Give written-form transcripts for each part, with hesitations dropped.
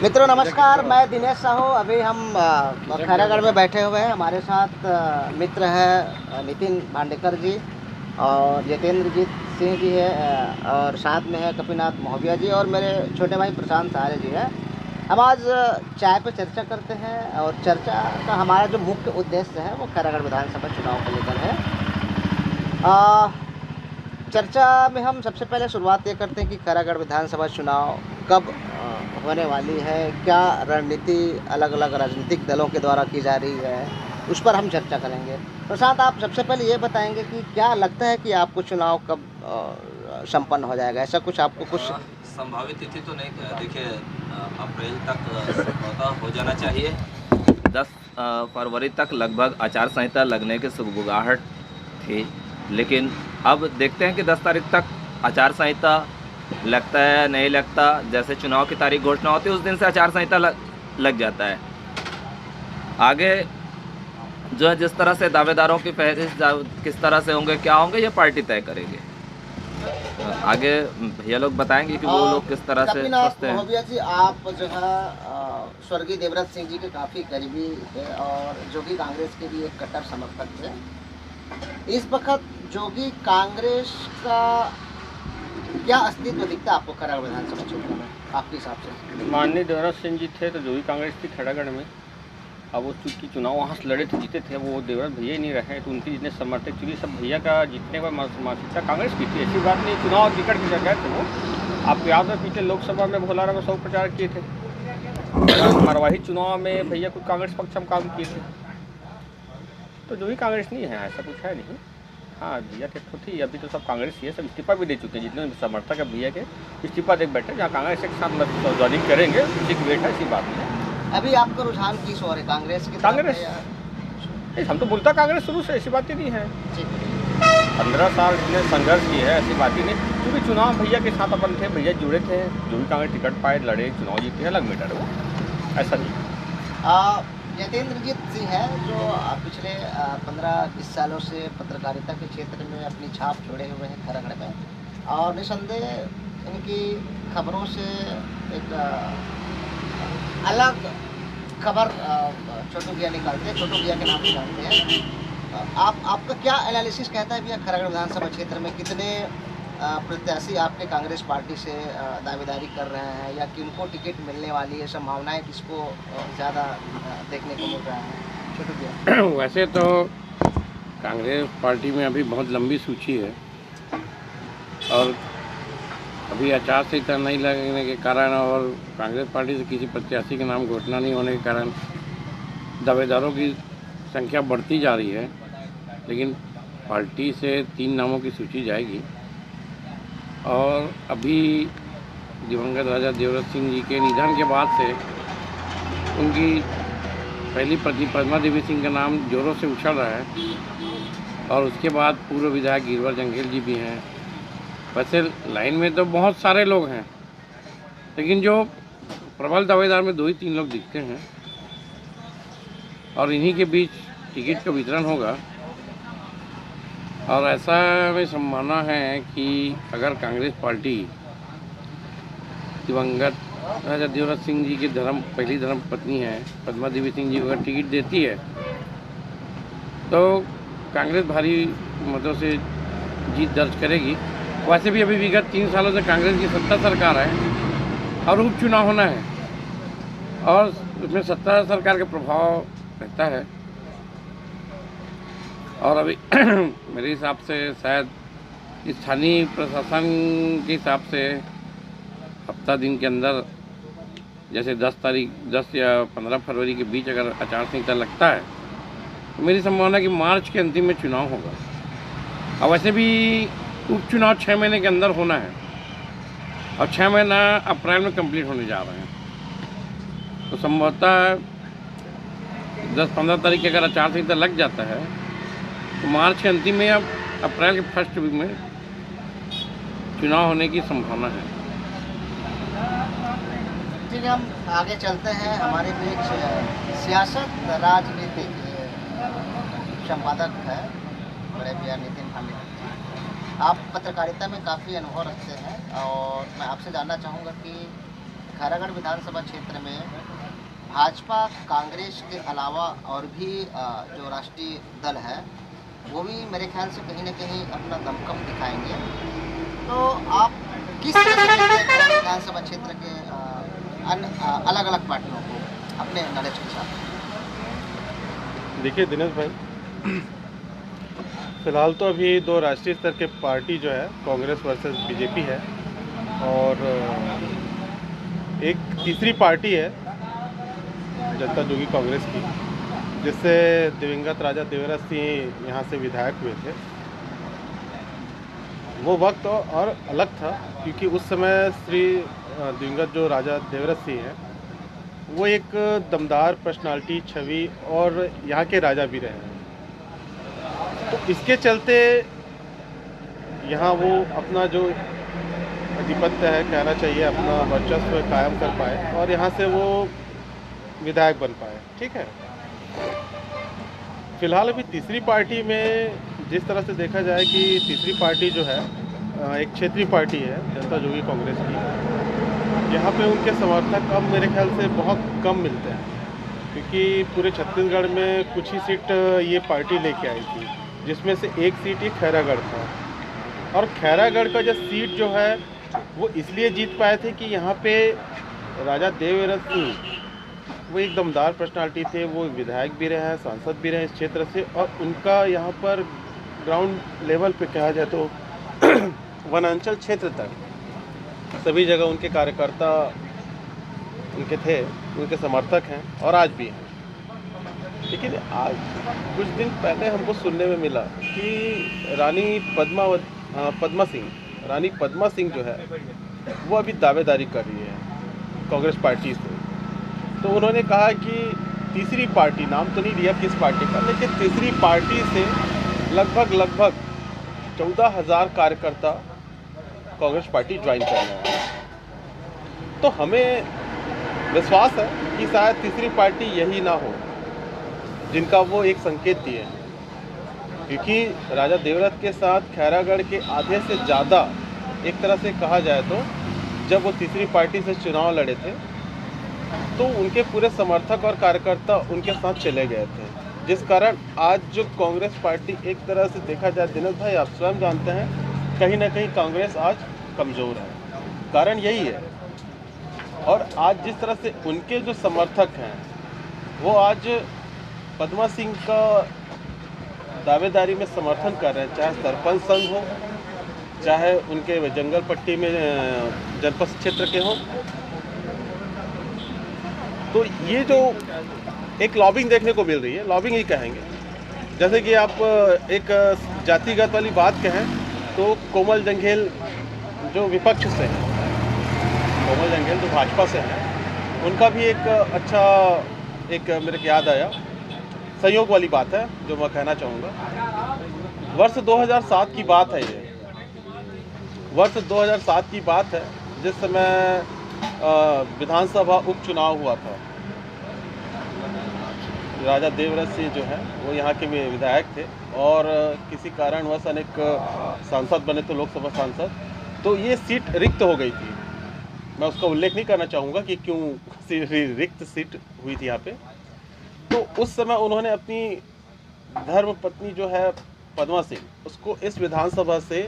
मित्रों नमस्कार, मैं दिनेश साहू। अभी हम खैरागढ़ में बैठे हुए हैं। हमारे साथ मित्र है नितिन भांडेकर जी और जितेंद्रजीत सिंह जी है और साथ में है कपिनाथ महोबिया जी और मेरे छोटे भाई प्रशांत सहारे जी है। हम आज चाय पे चर्चा करते हैं और चर्चा का हमारा जो मुख्य उद्देश्य है वो खैरागढ़ विधानसभा चुनाव को लेकर है। चर्चा में हम सबसे पहले शुरुआत ये करते हैं कि खैरागढ़ विधानसभा चुनाव कब होने वाली है, क्या रणनीति अलग अलग राजनीतिक दलों के द्वारा की जा रही है, उस पर हम चर्चा करेंगे। प्रशांत, आप सबसे पहले ये बताएंगे कि क्या लगता है कि आपको चुनाव कब संपन्न हो जाएगा? ऐसा कुछ आपको कुछ संभावित तिथि तो नहीं, देखिए अप्रैल तक संभवतः हो जाना चाहिए। 10 फरवरी तक लगभग आचार संहिता लगने की सुगबुगाहट थी, लेकिन अब देखते हैं कि 10 तारीख तक आचार संहिता लगता है नहीं लगता। जैसे चुनाव की तारीख घोषणा होती है उस दिन से आचार संहिता लग जाता है। आगे जो है जिस तरह से दावेदारों की फहरिस्त किस तरह से होंगे, क्या होंगे, ये पार्टी तय करेगी। आगे भैया लोग बताएंगे कि वो लोग किस तरह से सोचते हैं। महोबिया जी, आप जो है स्वर्गीय देवव्रत सिंह जी के काफ़ी करीबी थे और जोगी कांग्रेस के भी एक कट्टर समर्थक थे। इस वक्त जोगी कांग्रेस का क्या अस्तित्व दिखता है आपको खैरागढ़ विधानसभा क्षेत्र में आपके हिसाब से? माननीय देवव्रत सिंह जी थे तो जोगी कांग्रेस थी खैरागढ़ में। अब वो चूँकि चुनाव वहाँ से लड़े थे, जीते थे, वो देवव्रत भैया ही नहीं रहे तो उनके जितने समर्थक, चूँकि सब भैया का जीतने का मानसिकता कांग्रेस की थी। ऐसी बात नहीं, चुनाव टिकट की जगह थे वो। आपको याद है पीछे लोकसभा में भोलारा में 100 प्रचार किए थे, मरवाही चुनाव में भैया कुछ कांग्रेस पक्ष में काम किए थे। तो जोगी कांग्रेस नहीं है, ऐसा कुछ है नहीं। हाँ, भैया के तो थी, अभी तो सब कांग्रेस ही है, सब इस्तीफा भी दे चुके हैं। जितने समर्थक है भैया के इस्तीफा दे बैठे, जहाँ कांग्रेस के साथ ज्वाइनिंग करेंगे उसी की वेट है, ऐसी बात नहीं है। अभी आपका रुझान किस ओर है, कांग्रेस की? कांग्रेस, हम तो बोलता कांग्रेस शुरू से, ऐसी बात ही नहीं है। 15 साल ने संघर्ष की है, ऐसी बात ही नहीं। क्योंकि चुनाव भैया के साथ अपन थे, भैया जुड़े थे, जो भी कांग्रेस टिकट पाए, लड़े, चुनाव जीते, अलग मैटर है वो, ऐसा नहीं। जितेंद्रजीत सिंह है जो पिछले 15-20 सालों से पत्रकारिता के क्षेत्र में अपनी छाप छोड़े हुए हैं खैरागढ़ में और निसंदेह इनकी खबरों से एक अलग खबर छोटू भैया निकालते हैं, छोटू भैया के नाम से जानते हैं। आपका क्या एनालिसिस कहता है भैया, खैरागढ़ विधानसभा क्षेत्र में कितने प्रत्याशी आपके कांग्रेस पार्टी से दावेदारी कर रहे हैं या किनको टिकट मिलने वाली है, संभावनाएं किसको ज़्यादा देखने को मिल रहा है? छोटू भैया। वैसे तो कांग्रेस पार्टी में अभी बहुत लंबी सूची है और अभी आचार संहिता नहीं लगने के कारण और कांग्रेस पार्टी से किसी प्रत्याशी के नाम घोषणा नहीं होने के कारण दावेदारों की संख्या बढ़ती जा रही है। लेकिन पार्टी से 3 नामों की सूची जाएगी और अभी दिवंगत राजा देवव्रत सिंह जी के निधन के बाद से उनकी पहली पत्नी पद्मा देवी सिंह का नाम जोरों से उछल रहा है और उसके बाद पूर्व विधायक गिरवर जंगेल जी भी हैं। वैसे लाइन में तो बहुत सारे लोग हैं, लेकिन जो प्रबल दावेदार में 2 ही 3 लोग दिखते हैं और इन्हीं के बीच टिकट का वितरण होगा। और ऐसा में संभावना है कि अगर कांग्रेस पार्टी दिवंगत राजा देवव्रत सिंह जी की पहली धर्म पत्नी है पद्मा देवी सिंह जी को अगर टिकट देती है तो कांग्रेस भारी मतों से जीत दर्ज करेगी। वैसे भी अभी विगत 3 सालों से कांग्रेस की सत्ता सरकार है और उपचुनाव होना है और उसमें सत्ता सरकार का प्रभाव रहता है। और अभी मेरे हिसाब से शायद स्थानीय प्रशासन के हिसाब से हफ्ता दिन के अंदर, जैसे 10 या 15 फरवरी के बीच अगर आचार संहिता लगता है तो मेरी संभावना है कि मार्च के अंतिम में चुनाव होगा। और वैसे भी उपचुनाव 6 महीने के अंदर होना है और 6 महीना अप्रैल में कंप्लीट होने जा रहे हैं। तो संभवतः 10-15 तारीख के अगर आचार संहिता लग जाता है तो मार्च के अंतिम में या अप्रैल के फर्स्ट वीक में चुनाव होने की संभावना है। ठीक है, हम आगे चलते हैं। हमारे बीच सियासत राजनीति संपादक है बड़े भैया नितिन भांडेकर। आप पत्रकारिता में काफ़ी अनुभव रखते हैं और मैं आपसे जानना चाहूँगा कि खैरागढ़ विधानसभा क्षेत्र में भाजपा कांग्रेस के अलावा और भी जो राष्ट्रीय दल है वो भी मेरे ख्याल से कहीं ना कहीं अपना दमखम दिखाएंगे। तो आप किस तरह से देखते हैं विधानसभा क्षेत्र के अलग अलग पार्टियों को अपने नॉलेज के साथ? देखिए दिनेश भाई, फिलहाल तो अभी दो राष्ट्रीय स्तर के पार्टी जो है कांग्रेस वर्सेस बीजेपी है, और एक तीसरी पार्टी है जनता जोगी कांग्रेस की, जिससे दिवंगत राजा देवराज सिंह यहाँ से विधायक हुए थे। वो वक्त और अलग था, क्योंकि उस समय श्री दिवंगत जो राजा देवराज सिंह हैं वो एक दमदार पर्सनालिटी, छवि और यहाँ के राजा भी रहे हैं। तो इसके चलते यहाँ वो अपना जो आधिपत्य है, कहना चाहिए, अपना वर्चस्व कायम कर पाए और यहाँ से वो विधायक बन पाए। ठीक है, फिलहाल अभी तीसरी पार्टी में जिस तरह से देखा जाए कि तीसरी पार्टी जो है एक क्षेत्रीय पार्टी है जनता जोगी कांग्रेस की, यहाँ पे उनके समर्थक अब मेरे ख्याल से बहुत कम मिलते हैं, क्योंकि पूरे छत्तीसगढ़ में कुछ ही सीट ये पार्टी लेके आई थी, जिसमें से एक सीट ही खैरागढ़ था। और खैरागढ़ का जो सीट जो है वो इसलिए जीत पाए थे कि यहाँ पे राजा देवराज सिंह वो एक दमदार पर्सनालिटी थे, वो विधायक भी रहे हैं, सांसद भी रहे हैं इस क्षेत्र से, और उनका यहाँ पर ग्राउंड लेवल पे कहा जाए तो वनांचल क्षेत्र तक सभी जगह उनके कार्यकर्ता उनके थे, उनके समर्थक हैं और आज भी हैं। लेकिन आज कुछ दिन पहले हमको सुनने में मिला कि रानी पद्मा सिंह जो है वो अभी दावेदारी कर रही है कांग्रेस पार्टी से। तो उन्होंने कहा कि तीसरी पार्टी, नाम तो नहीं दिया किस पार्टी का, लेकिन तीसरी पार्टी से लगभग 14,000 कार्यकर्ता कांग्रेस पार्टी ज्वाइन कर रहे हैं। तो हमें विश्वास है कि शायद तीसरी पार्टी यही ना हो जिनका वो एक संकेत दिए, क्योंकि राजा देवराज के साथ खैरागढ़ के आधे से ज़्यादा, एक तरह से कहा जाए तो जब वो तीसरी पार्टी से चुनाव लड़े थे तो उनके पूरे समर्थक और कार्यकर्ता उनके साथ चले गए थे, जिस कारण आज जो कांग्रेस पार्टी एक तरह से देखा जाए, दिनेश भाई आप स्वयं जानते हैं, कहीं ना कहीं कांग्रेस आज कमज़ोर है। कारण यही है। और आज जिस तरह से उनके जो समर्थक हैं वो आज पद्मा सिंह का दावेदारी में समर्थन कर रहे हैं, चाहे सरपंच संघ हो, चाहे उनके जंगल पट्टी में जनपद क्षेत्र के हों। तो ये जो एक लॉबिंग देखने को मिल रही है, लॉबिंग ही कहेंगे। जैसे कि आप एक जातिगत वाली बात कहें तो कोमल जंघेल जो विपक्ष से है, कोमल जंघेल जो भाजपा से है, उनका भी एक अच्छा, एक मेरे को याद आया, संयोग वाली बात है जो मैं कहना चाहूँगा। वर्ष 2007 की बात है, ये वर्ष 2007 की बात है, जिस समय विधानसभा उपचुनाव हुआ था। राजा देवराज सिंह जो है वो यहाँ के विधायक थे और किसी कारणवश अनेक सांसद बने थे, लोकसभा सांसद। तो ये सीट रिक्त हो गई थी। मैं उसका उल्लेख नहीं करना चाहूँगा कि क्यों रिक्त सीट हुई थी यहाँ पे। तो उस समय उन्होंने अपनी धर्म पत्नी जो है पद्मा सिंह, उसको इस विधानसभा से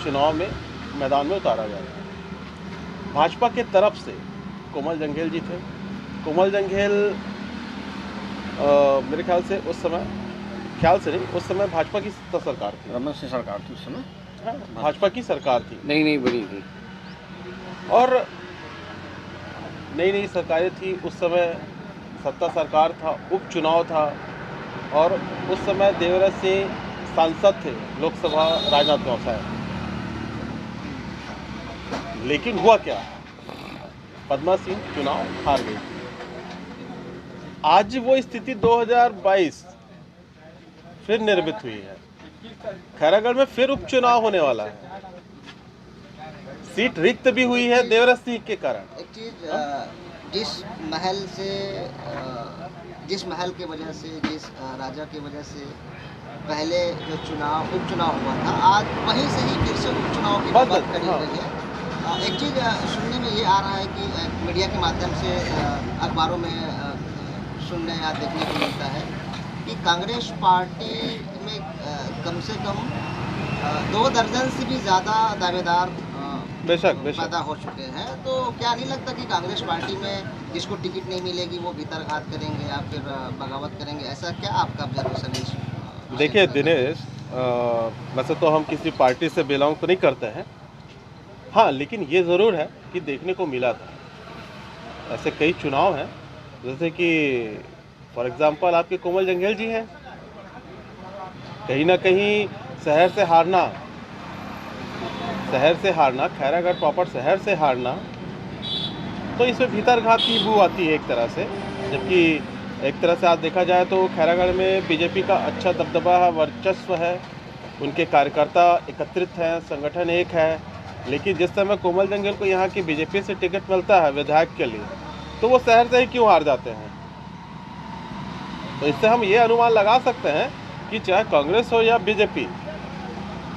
चुनाव में मैदान में उतारा गया। भाजपा के तरफ से कोमल जंघेल जी थे। कोमल जंघेल मेरे ख्याल से उस समय, ख्याल से नहीं, उस समय भाजपा की सरकार थी, रमन सिंह सरकार थी उस समय। हाँ, भाजपा की सरकार थी, नहीं बनी थी, और नई सरकारें थी उस समय, सत्ता सरकार था, उपचुनाव था, और उस समय देवराज सिंह सांसद थे लोकसभा राजनाथ व्यवसाय। लेकिन हुआ क्या, पद्मा सिंह चुनाव हार गई। आज वो स्थिति 2022 फिर निर्मित हुई है। खैरागढ़ में फिर उपचुनाव होने वाला है, सीट रिक्त भी हुई है देवराज सिंह के कारण। एक चीज, जिस महल के वजह से, जिस राजा की वजह से पहले जो उपचुनाव हुआ था, आज वहीं से ही फिर से उपचुनाव की बात करी गई है। एक चीज़ सुनने में ये आ रहा है कि मीडिया के माध्यम से अखबारों में सुनने या देखने को मिलता है कि कांग्रेस पार्टी में कम से कम 2 दर्जन से भी ज़्यादा दावेदार बेशक पैदा हो चुके हैं। तो क्या नहीं लगता कि कांग्रेस पार्टी में जिसको टिकट नहीं मिलेगी वो भीतरघात करेंगे या फिर बगावत करेंगे? ऐसा क्या आपका ऑब्जर्वेशन है इस देखिए दिनेश, वैसे तो हम किसी पार्टी से बिलोंग तो नहीं करते हैं, हाँ, लेकिन ये ज़रूर है कि देखने को मिला था ऐसे कई चुनाव हैं, जैसे कि फॉर एग्जांपल आपके कोमल जंघेल जी हैं, कहीं ना कहीं शहर से हारना, खैरागढ़ प्रॉपर शहर से हारना, तो इसमें भीतरघात की बू आती है एक तरह से। जबकि एक तरह से आज देखा जाए तो खैरागढ़ में बीजेपी का अच्छा दबदबा है, वर्चस्व है, उनके कार्यकर्ता एकत्रित हैं, संगठन एक है। लेकिन जिस समय कोमल जंगेल को यहाँ की बीजेपी से टिकट मिलता है विधायक के लिए, तो वो शहर से ही क्यों हार जाते हैं? तो इससे हम ये अनुमान लगा सकते हैं कि चाहे कांग्रेस हो या बीजेपी,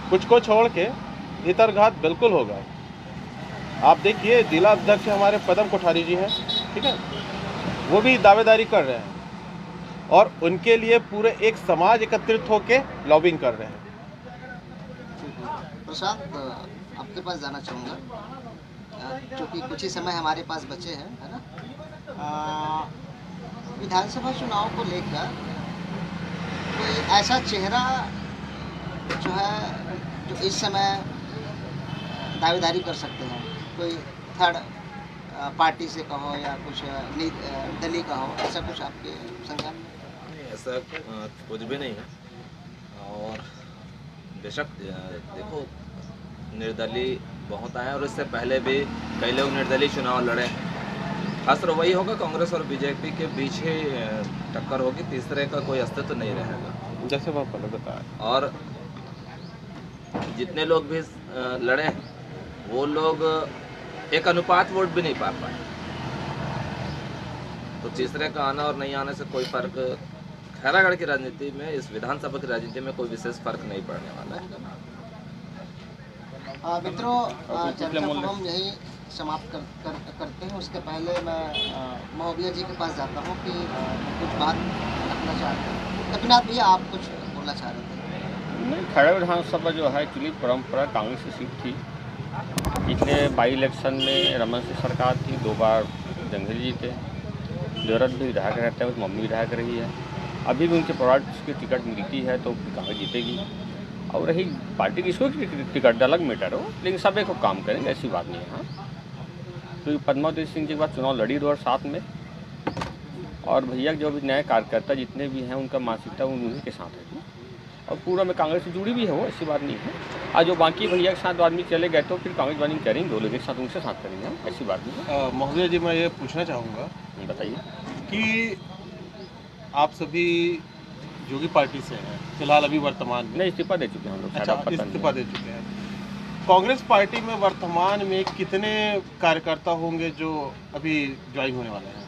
कुछ को छोड़ के भीतरघात बिल्कुल होगा। आप देखिए जिला अध्यक्ष हमारे पदम कोठारी जी हैं, ठीक है, वो भी दावेदारी कर रहे हैं और उनके लिए पूरे एक समाज एकत्रित होकर लॉबिंग कर रहे हैं। प्रशांत, आपके पास जाना चाहूँगा क्योंकि कुछ ही समय हमारे पास बचे हैं, है ना? विधानसभा चुनाव को लेकर कोई ऐसा चेहरा जो है जो इस समय दावेदारी कर सकते हैं, कोई थर्ड पार्टी से कहो या कुछ दलीय कहो, ऐसा कुछ आपके संज्ञान में? नहीं, ऐसा कुछ भी नहीं है। और बेशक देखो, निर्दलीय बहुत आए और इससे पहले भी कई लोग निर्दलीय चुनाव लड़े। खासकर वही होगा, कांग्रेस और बीजेपी के बीच ही टक्कर होगी, तीसरे का कोई अस्तित्व नहीं रहेगा, जैसे मैं पहले बताया। और जितने लोग भी लड़े वो लोग एक अनुपात वोट भी नहीं पा पाए, तो तीसरे का आना और नहीं आने से कोई फर्क खैरागढ़ की राजनीति में, इस विधानसभा की राजनीति में कोई विशेष फर्क नहीं पड़ने वाला है। मित्रों, चर्चा को हम यही समाप्त करते हैं। उसके पहले मैं महोदय जी के पास जाता हूँ कि कुछ बात रखना चाहते हैं। कपिनाथ भैया, आप कुछ बोलना चाह रहे थे? नहीं, खैरागढ़ विधानसभा जो है एक्चुअली परंपरा कांग्रेस की सीट थी। पिछले बाई इलेक्शन में रमन सिंह सरकार थी, 2 बार जंघेल जी थे, देवरत भी विधायक रहते हैं, मम्मी विधायक रही है। अभी भी उनके परिवार की टिकट मिलती है तो कांग्रेस जीतेगी। और रही पार्टी की इसको टिकट अलग मैटर हो, लेकिन सब एक काम करेंगे, ऐसी बात नहीं है। हाँ, क्योंकि पद्मावती सिंह जी के बाद चुनाव लड़ी 2007 में, और भैया जो भी नए कार्यकर्ता जितने भी हैं उनका मानसिकता उन्हीं के साथ है और पूरा में कांग्रेस से जुड़ी भी है, वो ऐसी बात नहीं है। आज जो बाकी भैया के साथ आदमी चले गए तो फिर कांग्रेस ज्वाइनिंग करेंगे, वो लोग एक साथ उनसे साथ करेंगे, ऐसी बात नहीं है। महोदय जी, मैं ये पूछना चाहूँगा बताइए कि आप सभी जोगी पार्टी से हैं फिलहाल अभी वर्तमान में? नहीं, इस्तीफा दे चुके हैं हम लोग। अच्छा, इस्तीफा दे चुके हैं। कांग्रेस पार्टी में वर्तमान में कितने कार्यकर्ता होंगे जो अभी ज्वाइन होने वाले हैं?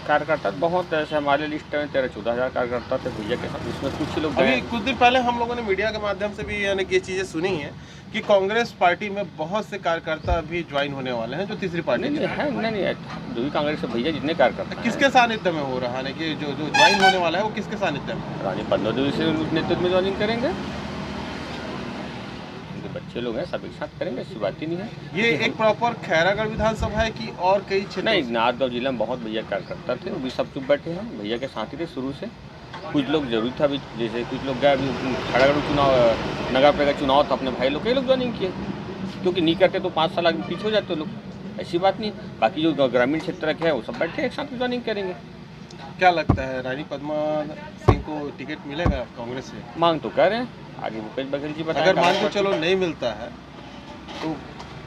कार्यकर्ता बहुत ऐसे हमारे लिस्ट में 13-14 हज़ार कार्यकर्ता थे भैया के साथ, उसमें कुछ लोग अभी कुछ दिन पहले हम लोगों ने मीडिया के माध्यम से भी यानी कि ये चीज़ें सुनी हैं कि कांग्रेस पार्टी में बहुत से कार्यकर्ता अभी ज्वाइन होने वाले हैं जो तीसरी पार्टी नहीं है। नहीं, जो भी कांग्रेस से भैया जितने कार्यकर्ता हैं, किसके सानिध्य में हो रहा है कि जो ज्वाइन होने वाला है वो किसके सानिध्य में? रानी पद्मावती से नेतृत्व में ज्वाइनिंग करेंगे, बच्चे लोग हैं, सब एक साथ करेंगे, ऐसी बात ही नहीं है। ये एक प्रॉपर खैरागढ़ विधानसभा है कि और कई क्षेत्र? नहीं, नाथगांव जिला में बहुत भैया कार्यकर्ता थे, वो भी सब चुप बैठे हैं, भैया के साथ ही थे शुरू से। कुछ लोग जरूरी था, अभी जैसे कुछ लोग गए, अभी खैरागढ़ चुनाव नगर पालिका चुनाव था, अपने भाई लोग कई लोग ज्वाइनिंग किए, क्योंकि नहीं करते तो 5 साल आगे पीछे हो जाते लोग, ऐसी बात नहीं। बाकी जो ग्रामीण क्षेत्र के हैं वो सब बैठे एक साथ ज्वाइनिंग करेंगे। क्या लगता है रानी पद्मा सिंह को टिकट मिलेगा कांग्रेस से? मांग तो कर रहे हैं, आगे भूपेश बघेल जी बताएं। अगर मान के चलो नहीं मिलता है तो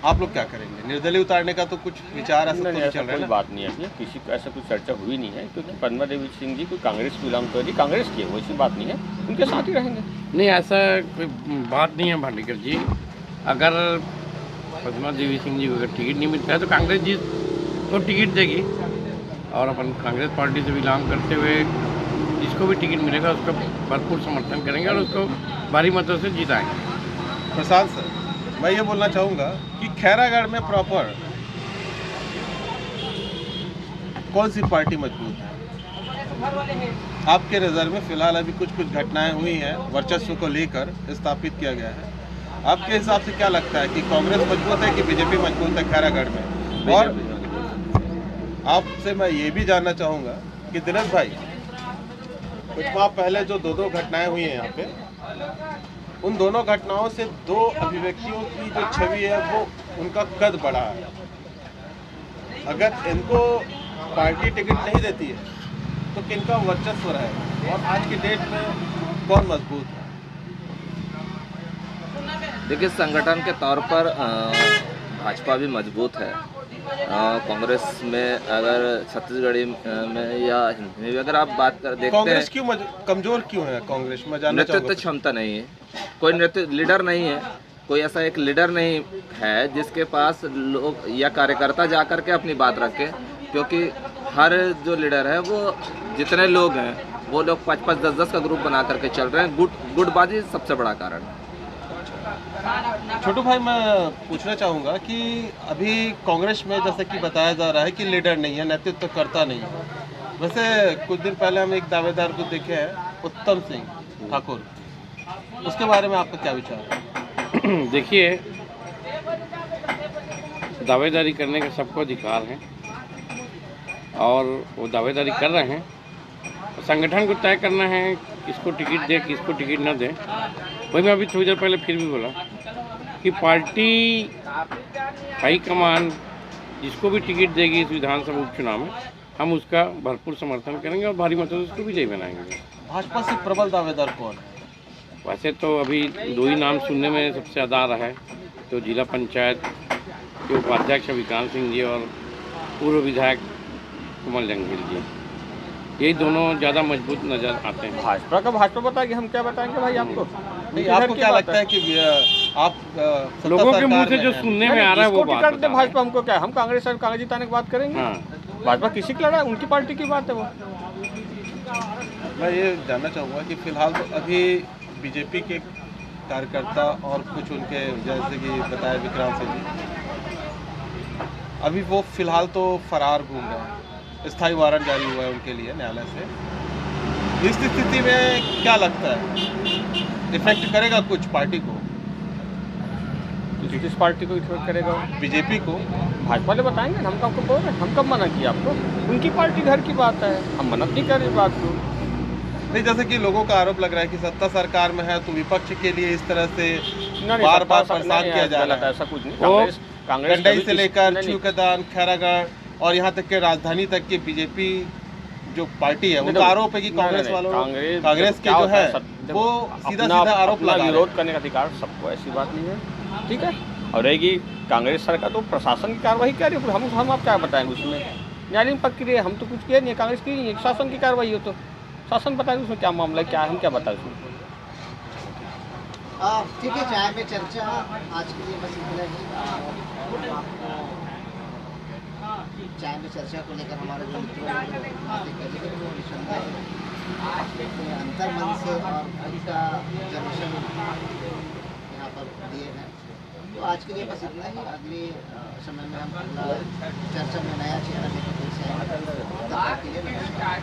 आप लोग क्या करेंगे? निर्दलीय उतारने का तो कुछ विचार ऐसा तो नहीं चल रहा है? कोई बात नहीं है, किसी को ऐसा कुछ चर्चा हुई नहीं है, क्योंकि पद्मा देवी सिंह जी कोई कांग्रेस बिलोंग कर रही, कांग्रेस की है, वो ऐसी बात नहीं है, उनके साथ ही रहेंगे। नहीं, ऐसा कोई बात नहीं है भांडेकर जी। अगर पद्मा देवी सिंह जी को अगर टिकट नहीं मिलता है तो कांग्रेस जी को टिकट देगी, और अपन कांग्रेस पार्टी से बिलोंग करते हुए जिसको भी टिकट मिलेगा उसका भरपूर समर्थन करेंगे और उसको भारी मतों से जिताएंगे। प्रसाद सर, मैं ये बोलना चाहूँगा कि खैरागढ़ में प्रॉपर कौन सी पार्टी मजबूत है? आपके नज़र में फिलहाल अभी कुछ घटनाएं हुई हैं, वर्चस्व को लेकर स्थापित किया गया है। आपके हिसाब से क्या लगता है कि कांग्रेस मजबूत है कि बीजेपी मजबूत है खैरागढ़ में? और आपसे मैं ये भी जानना चाहूँगा कि दिनेश भाई, कुछ माह पहले जो दो घटनाएं हुई हैं यहाँ पे, उन दोनों घटनाओं से दो अभिव्यक्तियों की जो छवि है वो उनका कद बढ़ा है। अगर इनको पार्टी टिकट नहीं देती है तो किनका वर्चस्व रहेगा और आज की डेट में कौन मजबूत है? देखिए, संगठन के तौर पर भाजपा भी मजबूत है। कांग्रेस में अगर छत्तीसगढ़ी में या हिंदी में भी अगर आप बात कर देखते कांग्रेस हैं, क्यों कमजोर क्यों है कांग्रेस में? जानना नेतृत्व चाहूँगा। क्षमता नहीं है, कोई नेतृत्व लीडर नहीं है, कोई ऐसा एक लीडर नहीं है जिसके पास लोग या कार्यकर्ता जा कर के अपनी बात रखे। क्योंकि हर जो लीडर है वो जितने लोग हैं वो लोग 5-5, 10-10 का ग्रुप बना करके चल रहे हैं। गुटबाजी सबसे बड़ा कारण है। छोटू भाई, मैं पूछना चाहूँगा कि अभी कांग्रेस में जैसे कि बताया जा रहा है कि लीडर नहीं है, नेतृत्व करता नहीं है। वैसे कुछ दिन पहले हम एक दावेदार को देखे हैं, उत्तम सिंह ठाकुर, उसके बारे में आपका क्या विचार है? देखिए, दावेदारी करने का सबको अधिकार है और वो दावेदारी कर रहे हैं। संगठन को तय करना है किसको टिकट दे, किसको टिकट न दे। वही मैं अभी थोड़ी देर पहले फिर भी बोला कि पार्टी हाईकमान जिसको भी टिकट देगी इस विधानसभा उपचुनाव में, हम उसका भरपूर समर्थन करेंगे और भारी मतों से उसको विजयी बनाएंगे। भाजपा से प्रबल दावेदार कौन है? वैसे तो अभी दो ही नाम सुनने में सबसे ज़्यादा आ रहा है, तो जिला पंचायत के उपाध्यक्ष विकांत सिंह जी और पूर्व विधायक कमल जंगील जी, यही दोनों ज़्यादा मजबूत नज़र आते हैं। भाजपा का भाजपा बताएगी, हम क्या बताएंगे भाई आपको? नहीं, आपको क्या लगता है कि आप लोगों के मुंह से जो सुनने में आ रहा है वो बात टिकट दे भाजपा, हमको क्या? हम कांग्रेस जिताने की बात करेंगे। हाँ, भाजपा किसी की लड़ा है, उनकी पार्टी की बात है वो। मैं ये जानना चाहूँगा कि फिलहाल तो अभी बीजेपी के कार्यकर्ता और कुछ उनके जैसे कि बताया विक्रांत सिंह जी, अभी वो फिलहाल तो फरार घूम रहे हैं। स्थायी वारंट जारी हुआ है उनके लिए न्यायालय से। इस स्थिति में क्या लगता है, इफेक्ट करेगा कुछ पार्टी को? किस पार्टी को इफेक्ट करेगा? बीजेपी को? भाजपा ने बताएंगे, हम आपको बोल रहे हैं। हम कब मना किया आपको? उनकी पार्टी घर की बात है, हम मना नहीं कर रहे बात को। नहीं, जैसे कि लोगों का आरोप लग रहा है कि सत्ता सरकार में है तो विपक्ष के लिए इस तरह से बार बार परेशान किया जा रहा है। ऐसा कुछ नहीं। कांग्रेस गंडई से लेकर चूकदान, खैरागढ़ और यहाँ तक के राजधानी तक की बीजेपी जो पार्टी है, उनका आरोप है कि कांग्रेस वालों, कांग्रेस के जो है वो सीधा आरोप लगा रहे हैं। विरोध करने का अधिकार सबको, ऐसी बात नहीं है, ठीक है। और रहेगी कांग्रेस सरकार तो प्रशासन की कार्रवाई कर रही है, हम आप क्या बताएंगे उसमें? न्यायालयीन प्रक्रिया, हम तो कुछ किए नहीं है, कांग्रेस की नहीं है, शासन की कार्रवाई हो तो शासन बताएंगे उसमें क्या मामला है, क्या है, हम क्या बताएं उसमें। ठीक है, चाय में चर्चा आज के लिए बस इतना ही। चाय में चर्चा को लेकर हमारे जो मित्रों ने बातें करी है वो निसंदेह अंतर मन से और उनका जनरेशन यहाँ पर दिए हैं। तो आज के लिए बस इतना ही। अगले समय में हम चर्चा में नया चेहरा लेकर के लिए नमस्कार।